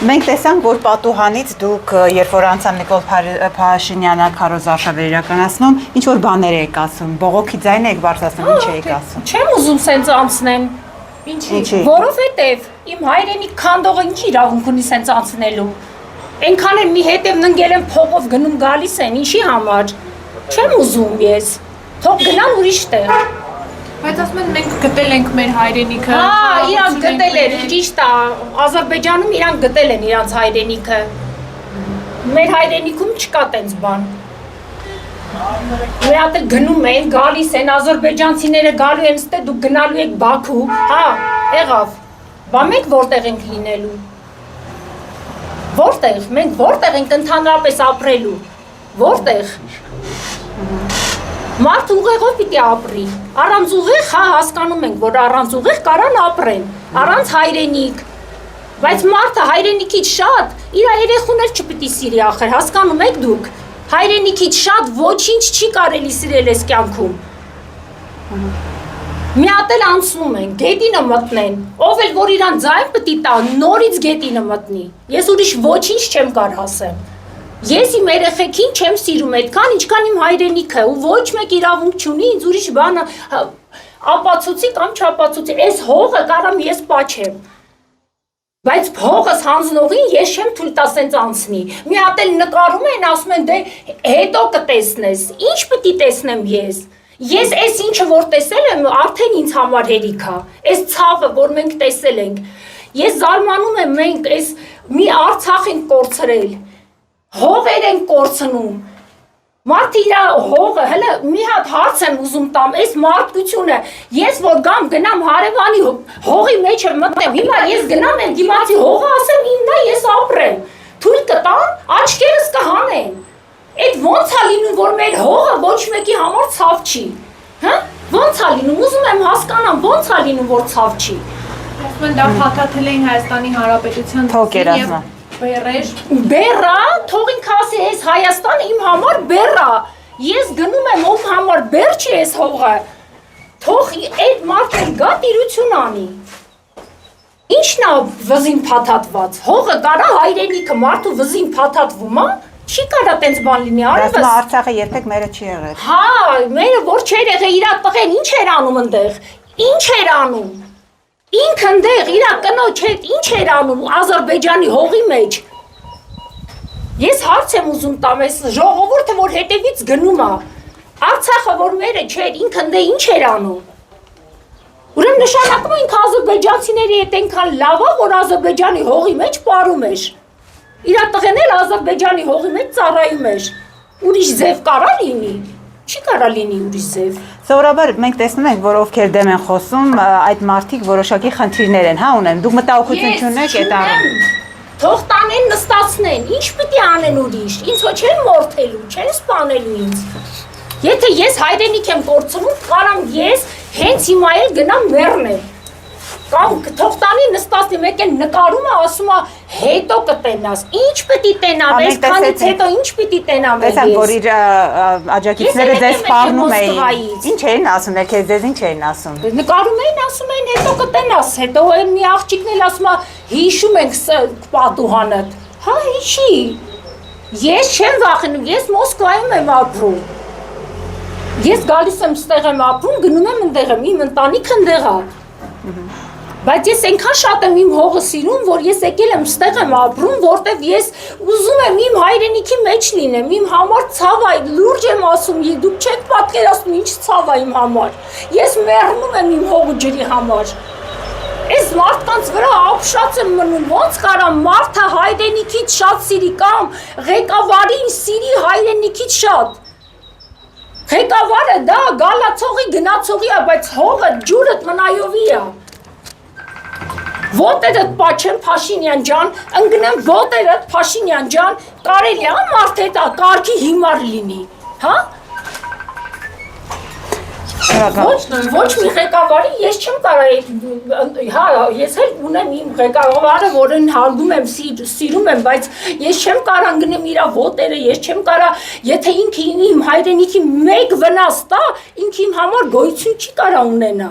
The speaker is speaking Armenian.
Մենք տեսանք, որ պատուհանից դուք երբ որ անցան Նիկոլ Փաշինյանը քարոզ արշավ իրականացնում, ինչ որ բաներ եք ասում, բողոքի ձայն եք բարձրացնում, ինչ եք ասում։ Չեմ ուզում սենց անցնեմ։ Ինչի՞։ Որովհետև իմ հայրենի քանդողը ինչ իրավունք ունի սենց անցնելու։ Այնքան էլ մի հետև ննգել են փողով գնում գալիս են, ինչի համար։ Չեմ ուզում ես։ Թող գնան ուրիշ տեղ։ Բայց ասում են մենք գտել ենք մեր հայրենիքը։ Հա, իրանք գտել են, ճիշտ է, Ադրբեջանում իրանք գտել են իրանց հայրենիքը։ Մեր հայրենիքում չկա տենց բան։ Մի հատ էլ գնում են, գալիս են, ադրբեջանցիները գալու են, ստե դուք գնալու եք Բաքու, հա, եղավ։ Բա մենք որտեղ ենք լինելու։ Որտեղ, մենք որտեղ ենք ընդհանրապես ապրելու։ Որտեղ։ Մարդ ուղեղով պիտի ապրի, առանց ուղեղ, հա հասկանում ենք, որ առանց ուղեղ կարան ապրեն, առանց հայրենիք, բայց մարդը հայրենիքից շատ, իր երեխուն էլ չպիտի սիրի ախր, հասկանում եք դուք, հայրենիքից շատ ոչինչ չի կարելի սիրել ես կյանքում, մի հատ էլ անցնում են, գետինը մտնեն, ով էլ որ իրան ձայն պիտի տա, նորից գետինը մտնի, ես ուրիշ ոչինչ չեմ կար հասեմ, Ես իմ երեխեքին չեմ սիրում այդքան, ինչքան իմ հայրենիքը ու ոչ մեկ իրավունք չունի ինձ ուրիշ բանը ապացուցի կամ չապացուցի, այս հողը կարամ ես պաչեմ, բայց հողս հանձնողին ես չեմ թույլ տա սենց անցնի, մի հատ էլ նկարում են, ասում են դե հետո կտեսնես, ինչ պիտի տեսնեմ ես այս ինչը որ տեսել եմ արդեն ինձ համար հերիք է, այս ցավը որ մենք տեսել ենք, ես զարմանում եմ մենք այս մի Արցախ ենք կորցրել Հողեր են կորցնում, մարդը իր հողը, հլը մի հատ հարց եմ ուզում տամ, այս մարդկությունը, ես որ գամ գնամ հարևանի հողի մեջ եմ մտնեմ, հիմա ես գնամ եմ դիմացի հողը ասեմ իմնա ես ապրեմ, թույլ կտան, աչքերս կհանեն, այդ ոնց է լինում, որ մեր հողը ոչ մեկի համար ցավ չի, հա, ոնց է լինում, ուզում եմ հասկանամ, ոնց է լինում, որ ցավ չի, ասում են դա փաթաթել էին Հայաստանի Հանրապետության Թոկերազմը Բերա, թող ինքը ասի ես Հայաստանը իմ համար բերա, ես գնում եմ ով համար բեր չի ես հողը, թող այդ մարդը գա տիրություն անի, ինչն է վզին փաթաթված, հողը կարա հայրենիքը մարդու վզին փաթաթվում է, չի կարա տենց բան լինի, արևս Արցախը երբեք մերը չի եղել, հա, մերը որ չէր եղել, իրա տղեն ինչ էր անում ընդեղ, ինչ էր անում, Ինք ընդեղ իրա կնոջ հետ ինչ էր անում Ադրբեջանի հողի մեջ Ես հարց եմ ուզում տամ այս ժողովուրդը որ հետևից գնում է Արցախը որ մերը չէր ինք ընդեղ ինչ էր անում Ուրեմն նշանակում է ինք ադրբեջանցիների հետ այնքան լավ է որ Ադրբեջանի հողի մեջ պարում էր Իրա տղեն էլ Ադրբեջանի հողի մեջ ծառայում էր Ուրիշ ձև կարա լինի Չի կարա լինի ուրիշ ձև Սովորաբար մենք տեսնում ենք, որ ովքեր դեմ են խոսում, այդ մարդիկ որոշակի խնդիրներ են, հա ունեն, դուք մտահոգություն չունեք այդ առումով։ Թող տանեն նստացնեն, ինչ պիտի անեն ուրիշ, ինձ հո չեն մորթելու, չեն սպանելու ինձ։ Եթե ես հայրենիք եմ կորցնում, կարամ ես հենց հիմա էլ գնամ մեռնեմ։ Կամ թող տանի նստացնի, մեկ էլ նկարում է, ասում է հետո կտենաս, ինչ պիտի տենամ, այսքանից հետո ինչ պիտի տենամ ես։ Տեսանք, որ իր աջակիցները ձեզ սպառնում էին, ինչ էին ասում, քեզ ձեզ ինչ էին ասում։ Նկարում էին, ասում էին հետո կտենաս, հետո այն մի աղջիկն էլ ասում է հիշում ենք պատուհանդ, հա հիշի, ես չեմ վախենում, ես Մոսկվայում եմ ապրում, ես գալիս եմ ստեղ եմ ապրում, գնում եմ ընդեղ եմ, իմ ընտանիքը ընդեղ է Բայց ես այնքան շատ եմ իմ հողը սիրում, որ ես եկել եմ ստեղ եմ ապրում, որտեվ ես ուզում եմ իմ հայրենիքի մեջ լինեմ, իմ համար ցավ է, լուրջ եմ ասում, դուք չեք պատկերացնում ինչ ցավ է իմ համար։ Ես մեռնում եմ իմ հողու ջրի համար։ Այս մարդկանց վրա ապշած եմ մնում, ոնց կարամ մարդը հայրենիքից շատ սիրի կամ ղեկավարին սիրի հայրենիքից շատ։ Ղեկավարը դա գալացողի գնացողի է, բայց հողը ջուրդ մնայովի է։ Ոտերդ պաչեմ Փաշինյան ջան, ընկնեմ ոտերդ Փաշինյան ջան, կարելի է մարդ հետ կարգի հիմար լինի, հա? Ոչ մի ղեկավարի ես չեմ կարող, հա, ես էլ ունեմ իմ ղեկավարը, որին հարգում եմ, սիրում եմ, բայց ես չեմ կարող ընկնեմ իրա ոտերը, ես չեմ կարող, եթե ինքը իմ հայրենիքի մեկ վնաս տա, ինքը իմ համար գոյություն չի կարող ունենա։